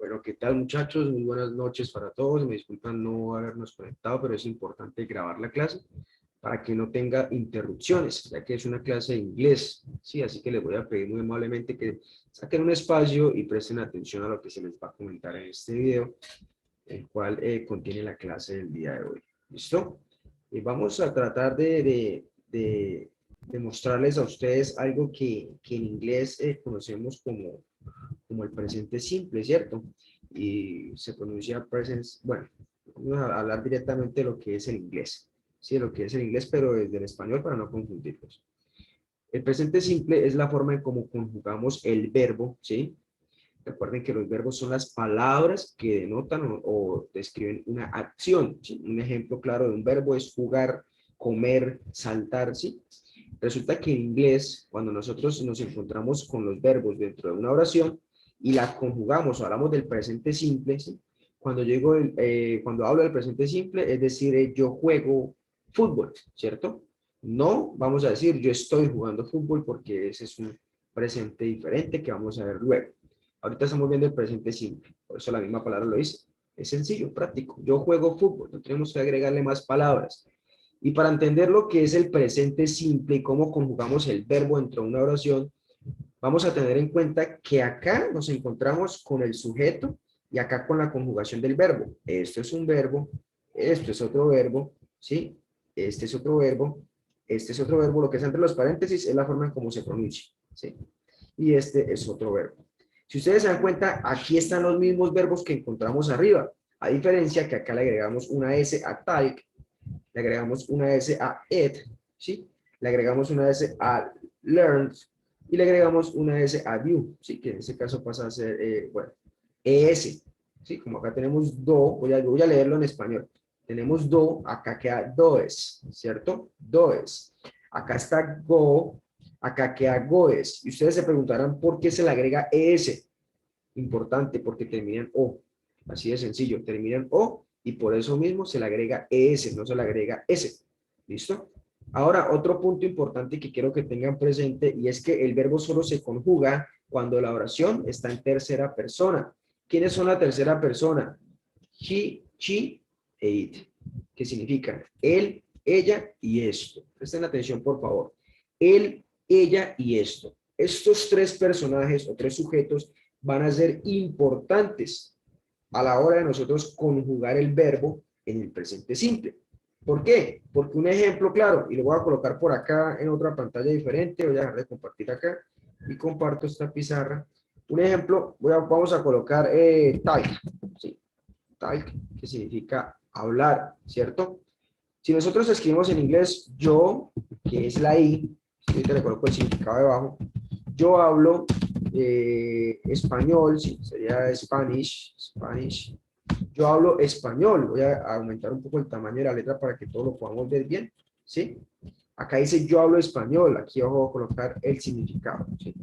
Bueno, ¿qué tal muchachos? Muy buenas noches para todos. Me disculpan no habernos conectado, pero es importante grabar la clase para que no tenga interrupciones, ya que es una clase de inglés. Sí, así que les voy a pedir muy amablemente que saquen un espacio y presten atención a lo que se les va a comentar en este video, el cual contiene la clase del día de hoy. ¿Listo? Y vamos a tratar de mostrarles a ustedes algo que en inglés conocemos como el presente simple, ¿cierto? Y se pronuncia present, bueno, vamos a hablar directamente de lo que es el inglés, ¿sí? Lo que es el inglés, pero desde el español para no confundirlos. El presente simple es la forma en cómo conjugamos el verbo, ¿sí? Recuerden que los verbos son las palabras que denotan o describen una acción, ¿sí? Un ejemplo claro de un verbo es jugar, comer, saltar, ¿sí? Resulta que en inglés, cuando nosotros nos encontramos con los verbos dentro de una oración y la conjugamos o hablamos del presente simple, ¿sí? Cuando hablo del presente simple, es decir, yo juego fútbol, ¿cierto? No vamos a decir yo estoy jugando fútbol porque ese es un presente diferente que vamos a ver luego. Ahorita estamos viendo el presente simple, por eso la misma palabra lo dice. Es sencillo, práctico. Yo juego fútbol, no tenemos que agregarle más palabras. Y para entender lo que es el presente simple y cómo conjugamos el verbo dentro de una oración, vamos a tener en cuenta que acá nos encontramos con el sujeto y acá con la conjugación del verbo. Esto es un verbo, esto es otro verbo, ¿sí? Este es otro verbo, este es otro verbo. Lo que está entre los paréntesis es la forma en cómo se pronuncia, ¿sí? Y este es otro verbo. Si ustedes se dan cuenta, aquí están los mismos verbos que encontramos arriba, a diferencia que acá le agregamos una S a talk, le agregamos una S a it, ¿sí? Le agregamos una S a learned y le agregamos una S a view, ¿sí? Que en este caso pasa a ser, bueno, ES, ¿sí? Como acá tenemos do, voy a leerlo en español. Tenemos do, acá queda does, ¿cierto? Does. Acá está go, acá queda goes. Y ustedes se preguntarán por qué se le agrega ES. Importante, porque terminan O. Así de sencillo, terminan O y por eso mismo se le agrega ES, no se le agrega S. ¿Listo? Ahora, otro punto importante que quiero que tengan presente y es que el verbo solo se conjuga cuando la oración está en tercera persona. ¿Quiénes son la tercera persona? He, she e it. ¿Qué significa? Él, ella y esto. Presten atención, por favor. Él, ella y esto. Estos tres personajes o tres sujetos van a ser importantes a la hora de nosotros conjugar el verbo en el presente simple. ¿Por qué? Porque un ejemplo claro, y lo voy a colocar por acá en otra pantalla diferente, voy a dejar de compartir acá y comparto esta pizarra. Un ejemplo, vamos a colocar talk, ¿sí? Talk, que significa hablar, ¿cierto? Si nosotros escribimos en inglés yo, que es la I, ahorita le coloco el significado debajo, yo hablo español, sí, sería Spanish, Spanish. Yo hablo español, voy a aumentar un poco el tamaño de la letra para que todo lo podamos ver bien, ¿sí? Acá dice yo hablo español, aquí abajo voy a colocar el significado, ¿sí?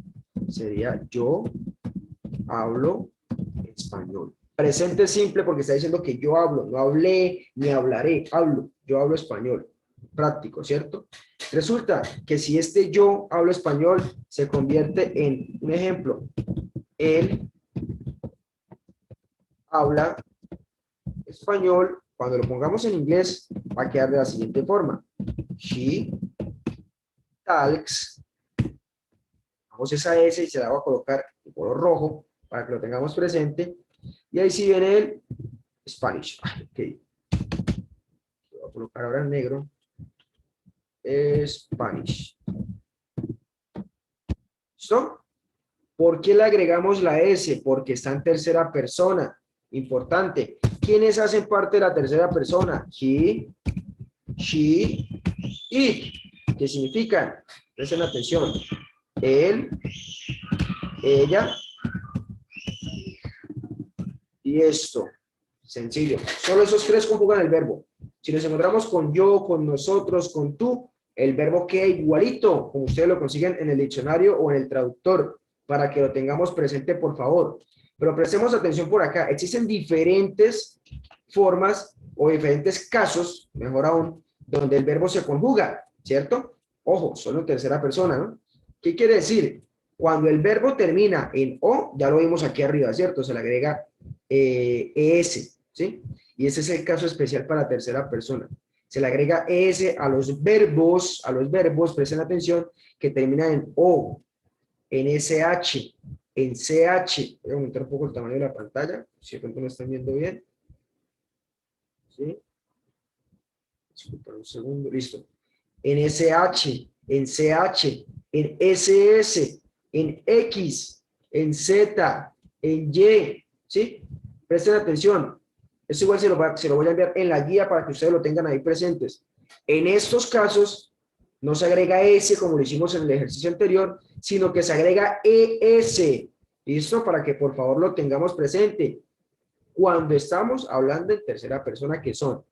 Sería yo hablo español. Presente simple porque está diciendo que yo hablo, no hablé ni hablaré, hablo, yo hablo español. Práctico, ¿cierto? Resulta que si este yo hablo español se convierte en un ejemplo. Él habla español, cuando lo pongamos en inglés va a quedar de la siguiente forma. She talks, vamos esa S y se la voy a colocar en color rojo para que lo tengamos presente. Y ahí sí viene el Spanish. Ok. Lo voy a colocar ahora en negro. Spanish. ¿Listo? ¿Por qué le agregamos la S? Porque está en tercera persona. Importante. ¿Quiénes hacen parte de la tercera persona? He, she, it. ¿Qué significan? Presten atención. Él, ella y esto. Sencillo. Solo esos tres conjugan el verbo. Si nos encontramos con yo, con nosotros, con tú, el verbo queda igualito, como ustedes lo consiguen en el diccionario o en el traductor, para que lo tengamos presente, por favor. Pero prestemos atención por acá. Existen diferentes formas o diferentes casos, mejor aún, donde el verbo se conjuga, ¿cierto? Ojo, solo en tercera persona, ¿no? ¿Qué quiere decir? Cuando el verbo termina en O, ya lo vimos aquí arriba, ¿cierto? Se le agrega ES, ¿sí? Y ese es el caso especial para la tercera persona. Se le agrega ES a los verbos, presten atención, que terminan en O, en SH, en CH. Voy a aumentar un poco el tamaño de la pantalla, si de pronto no están viendo bien. ¿Sí? Disculpa un segundo, listo. En SH, en CH, en SS, en X, en Z, en Y, ¿sí? Presten atención. Eso igual se lo voy a enviar en la guía para que ustedes lo tengan ahí presentes. En estos casos, no se agrega S como lo hicimos en el ejercicio anterior, sino que se agrega ES. ¿Listo? Para que por favor lo tengamos presente. Cuando estamos hablando en tercera persona, que son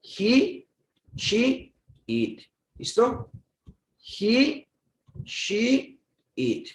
he, she, it. ¿Listo? He, she, it.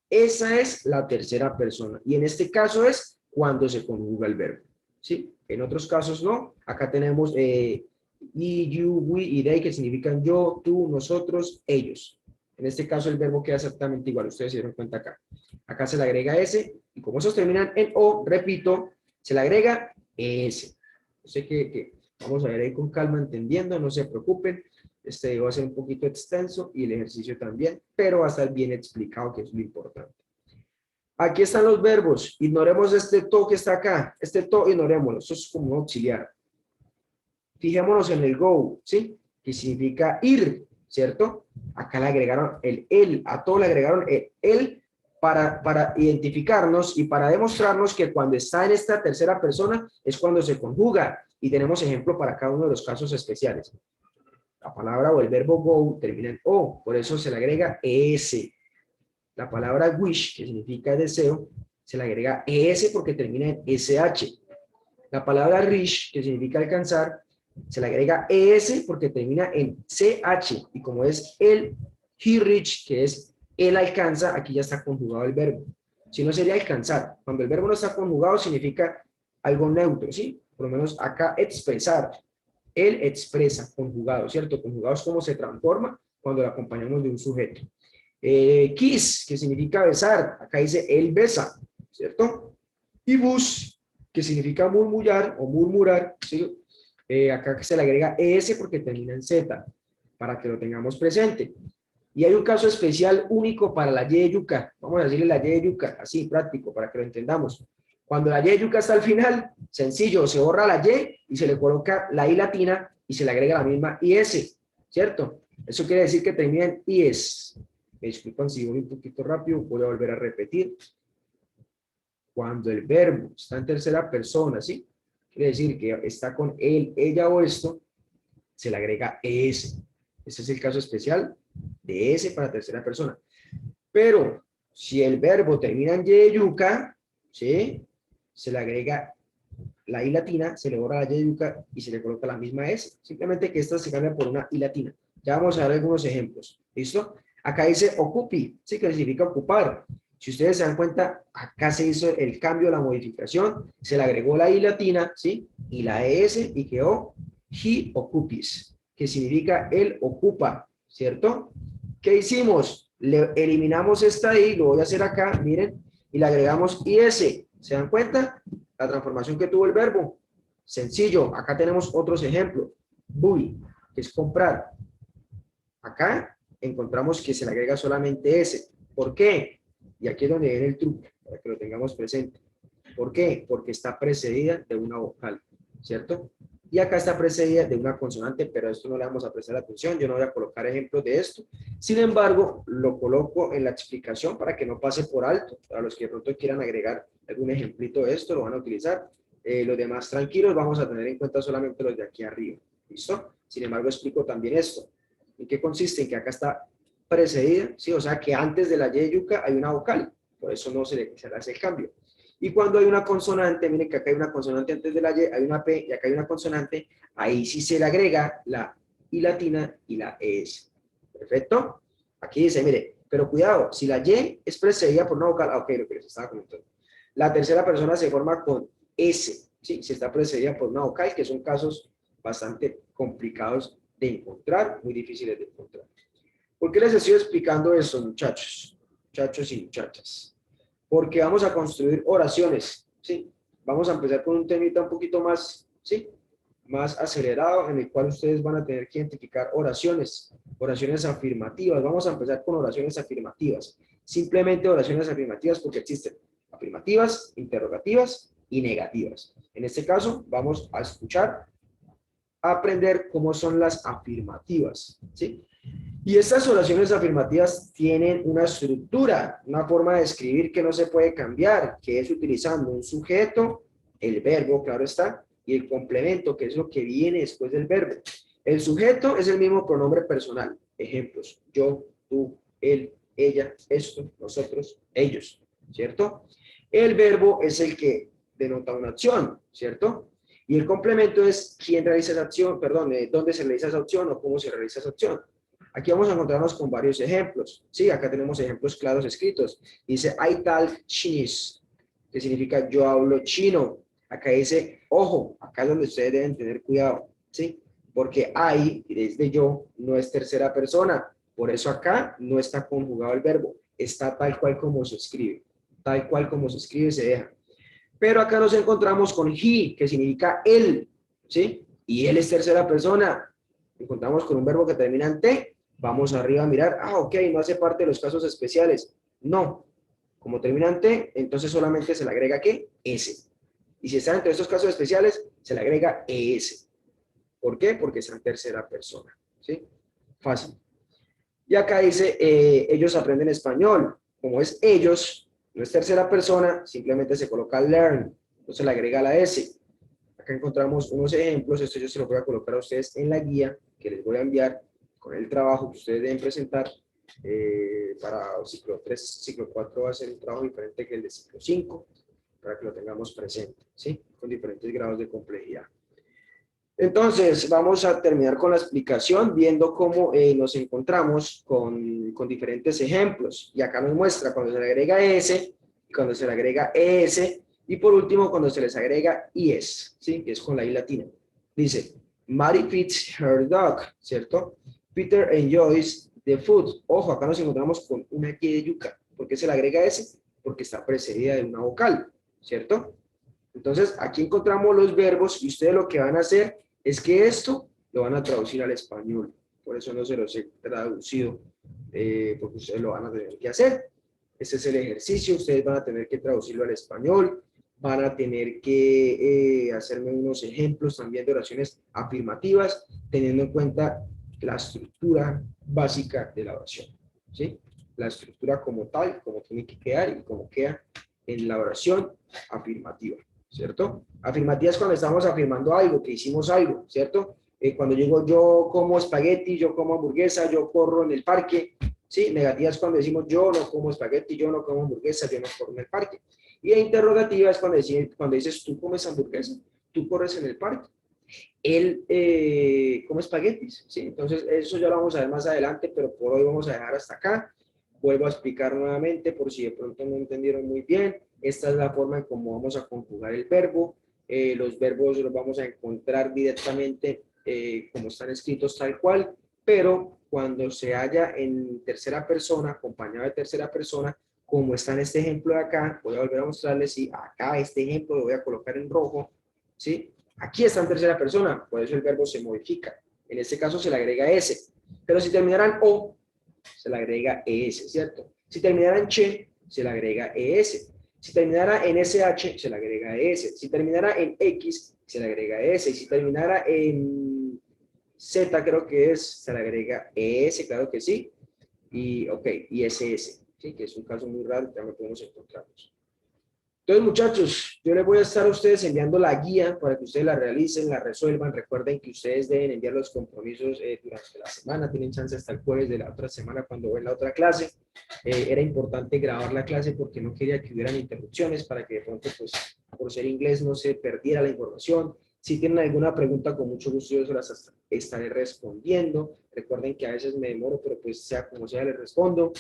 Esa es la tercera persona. Y en este caso es cuando se conjuga el verbo. ¿Sí? En otros casos no. Acá tenemos he, you, we y they, que significan yo, tú, nosotros, ellos. En este caso el verbo queda exactamente igual. Ustedes se dieron cuenta acá. Acá se le agrega S. Y como esos terminan en O, repito, se le agrega S. Yo sé que vamos a ver ahí con calma, entendiendo, no se preocupen. Este va a ser un poquito extenso y el ejercicio también, pero va a estar bien explicado, que es lo importante. Aquí están los verbos. Ignoremos este to que está acá. Este to, ignorémoslo. Eso es como un auxiliar. Fijémonos en el go, ¿sí? Que significa ir, ¿cierto? Acá le agregaron el él. A todo le agregaron el él para identificarnos y para demostrarnos que cuando está en esta tercera persona es cuando se conjuga. Y tenemos ejemplo para cada uno de los casos especiales. La palabra o el verbo go termina en O, por eso se le agrega ES. La palabra wish, que significa deseo, se le agrega ES porque termina en SH. La palabra reach, que significa alcanzar, se le agrega ES porque termina en CH. Y como es el he reach, que es él alcanza, aquí ya está conjugado el verbo. Si no sería alcanzar. Cuando el verbo no está conjugado significa algo neutro, ¿sí? Por lo menos acá expresar. Él expresa, conjugado, ¿cierto? Conjugado es como se transforma cuando lo acompañamos de un sujeto. Kiss, que significa besar. Acá dice él besa, ¿cierto? Y bus, que significa murmullar o murmurar, ¿sí? Acá se le agrega ES porque termina en Z, para que lo tengamos presente. Y hay un caso especial único para la Y de yuca. Vamos a decirle la Y de yuca, así, práctico, para que lo entendamos. Cuando la Y de yuca está al final, sencillo, se borra la Y y se le coloca la I latina y se le agrega la misma IS, ¿cierto? Eso quiere decir que termina en IS. Me disculpan si voy un poquito rápido, voy a volver a repetir. Cuando el verbo está en tercera persona, ¿sí? Quiere decir que está con él, ella o esto, se le agrega ES. Ese es el caso especial de S para tercera persona. Pero si el verbo termina en Y de yuca, ¿sí? Se le agrega la I latina, se le borra la Y de yuca y se le coloca la misma S. Simplemente que esta se cambia por una I latina. Ya vamos a ver algunos ejemplos. ¿Listo? Acá dice ocupi, ¿sí? Que significa ocupar. Si ustedes se dan cuenta, acá se hizo el cambio, la modificación, se le agregó la I latina, ¿sí? Y la ES y quedó he ocupis, que significa él ocupa, ¿cierto? ¿Qué hicimos? Le eliminamos esta I, lo voy a hacer acá, miren, y le agregamos IS. ¿Se dan cuenta? La transformación que tuvo el verbo. Sencillo, acá tenemos otros ejemplos. Buy, que es comprar. Acá encontramos que se le agrega solamente S. ¿Por qué? Y aquí es donde viene el truco, para que lo tengamos presente. ¿Por qué? Porque está precedida de una vocal, ¿cierto? Y acá está precedida de una consonante, pero a esto no le vamos a prestar atención, yo no voy a colocar ejemplos de esto. Sin embargo, lo coloco en la explicación para que no pase por alto. Para los que de pronto quieran agregar algún ejemplito de esto, lo van a utilizar. Los demás tranquilos, vamos a tener en cuenta solamente los de aquí arriba. ¿Listo? Sin embargo, explico también esto. ¿En qué consiste? En que acá está precedida, ¿sí? O sea que antes de la Y de yuca hay una vocal, por eso no se le hace el cambio. Y cuando hay una consonante, miren que acá hay una consonante antes de la Y, hay una P y acá hay una consonante, ahí sí se le agrega la I latina y la ES. ¿Perfecto? Aquí dice, mire, pero cuidado, si la Y es precedida por una vocal, ok, lo que les estaba comentando. La tercera persona se forma con S, ¿sí? Si está precedida por una vocal, que son casos bastante complicados de encontrar, muy difíciles de encontrar. ¿Por qué les estoy explicando esto, muchachos? muchachos y muchachas, porque vamos a construir oraciones, ¿sí? Vamos a empezar con un temita un poquito más, ¿sí? Más acelerado, en el cual ustedes van a tener que identificar oraciones, oraciones afirmativas. Vamos a empezar con oraciones afirmativas. Simplemente oraciones afirmativas porque existen afirmativas, interrogativas y negativas. En este caso, vamos a escuchar, a aprender cómo son las afirmativas, ¿sí? Y estas oraciones afirmativas tienen una estructura, una forma de escribir que no se puede cambiar, que es utilizando un sujeto, el verbo, claro está, y el complemento, que es lo que viene después del verbo. El sujeto es el mismo pronombre personal. Ejemplos: yo, tú, él, ella, esto, nosotros, ellos, ¿cierto? El verbo es el que denota una acción, ¿cierto? Y el complemento es quién realiza esa acción, perdón, dónde se realiza esa acción o cómo se realiza esa acción. Aquí vamos a encontrarnos con varios ejemplos. Sí, acá tenemos ejemplos claros escritos. Dice, I talk Chinese, que significa yo hablo chino. Acá dice, ojo, acá es donde ustedes deben tener cuidado, ¿sí? Porque I, desde yo, no es tercera persona. Por eso acá no está conjugado el verbo. Está tal cual como se escribe. Tal cual como se escribe se deja. Pero acá nos encontramos con he, que significa él, ¿sí? Y él es tercera persona. Encontramos con un verbo que termina en T. Vamos arriba a mirar. Ah, ok, no hace parte de los casos especiales. No. Como termina en T, entonces solamente se le agrega ¿qué? S. Y si está entre estos casos especiales, se le agrega ES. ¿Por qué? Porque está en tercera persona, ¿sí? Fácil. Y acá dice, ellos aprenden español. Como es ellos, no es tercera persona, simplemente se coloca learn, entonces le agrega la S. Acá encontramos unos ejemplos, esto yo se lo voy a colocar a ustedes en la guía que les voy a enviar con el trabajo que ustedes deben presentar. Para el ciclo 3, ciclo 4 va a ser un trabajo diferente que el de ciclo 5, para que lo tengamos presente, ¿sí? Con diferentes grados de complejidad. Entonces, vamos a terminar con la explicación viendo cómo nos encontramos con diferentes ejemplos. Y acá nos muestra cuando se le agrega S, cuando se le agrega ES, y por último cuando se les agrega IS, ¿sí? Que es con la I latina. Dice, Mary feeds her dog, ¿cierto? Peter enjoys the food. Ojo, acá nos encontramos con una aquí de yuca. ¿Por qué se le agrega S? Porque está precedida de una vocal, ¿cierto? Entonces, aquí encontramos los verbos y ustedes lo que van a hacer es que esto lo van a traducir al español. Por eso no se los he traducido, porque ustedes lo van a tener que hacer. Ese es el ejercicio, ustedes van a tener que traducirlo al español, van a tener que hacerme unos ejemplos también de oraciones afirmativas, teniendo en cuenta la estructura básica de la oración, ¿sí? La estructura como tal, como tiene que quedar y como queda en la oración afirmativa, ¿cierto? Afirmativa es cuando estamos afirmando algo, que hicimos algo, ¿cierto? Cuando digo yo como espagueti, yo como hamburguesa, yo corro en el parque, ¿sí? Negativa es cuando decimos yo no como espagueti, yo no como hamburguesa, yo no corro en el parque. Y interrogativa es cuando dices tú comes hamburguesa, tú corres en el parque. Él come espaguetis, ¿sí? Entonces eso ya lo vamos a ver más adelante, pero por hoy vamos a dejar hasta acá. Vuelvo a explicar nuevamente por si de pronto no entendieron muy bien. Esta es la forma en cómo vamos a conjugar el verbo. Los verbos los vamos a encontrar directamente como están escritos tal cual, pero cuando se haya en tercera persona, acompañado de tercera persona, como está en este ejemplo de acá, voy a volver a mostrarles, y acá este ejemplo lo voy a colocar en rojo, ¿sí? Aquí está en tercera persona, por eso el verbo se modifica. En este caso se le agrega S, pero si terminara en O, se le agrega ES, ¿cierto? Si terminara en CHE, se le agrega ES. Si terminara en SH, se le agrega ES. Si terminara en X, se le agrega ES. Y si terminara en Z, creo que es, se le agrega ES, claro que sí. Y, ok, y SS, ¿sí? Que es un caso muy raro, ya no podemos encontrarnos. Entonces, muchachos, yo les voy a estar a ustedes enviando la guía para que ustedes la realicen, la resuelvan. Recuerden que ustedes deben enviar los compromisos durante la semana. Tienen chance hasta el jueves de la otra semana cuando ven la otra clase. Era importante grabar la clase porque no quería que hubieran interrupciones para que de pronto, pues, por ser inglés no se perdiera la información. Si tienen alguna pregunta, con mucho gusto yo se las estaré respondiendo. Recuerden que a veces me demoro, pero pues sea como sea, les respondo.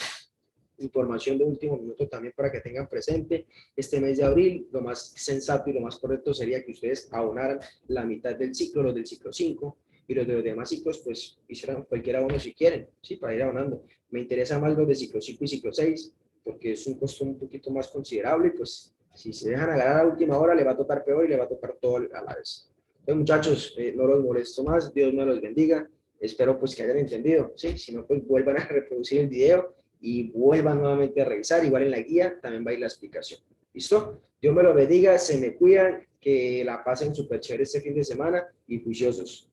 Información de último minuto también para que tengan presente. Este mes de abril, lo más sensato y lo más correcto sería que ustedes abonaran la mitad del ciclo, los del ciclo 5, y los de los demás ciclos, pues hicieran cualquier abono si quieren, ¿sí? Para ir abonando. Me interesa más los de ciclo 5 y ciclo 6, porque es un costo un poquito más considerable, y pues si se dejan agarrar a última hora, le va a tocar peor y le va a tocar todo a la vez. Entonces, muchachos, no los molesto más, Dios me los bendiga, espero pues que hayan entendido, ¿sí? Si no, pues vuelvan a reproducir el video y vuelvan nuevamente a revisar, igual en la guía también va a ir la explicación. ¿Listo? Dios me los bendiga, se me cuidan, que la pasen súper chévere este fin de semana y juiciosos.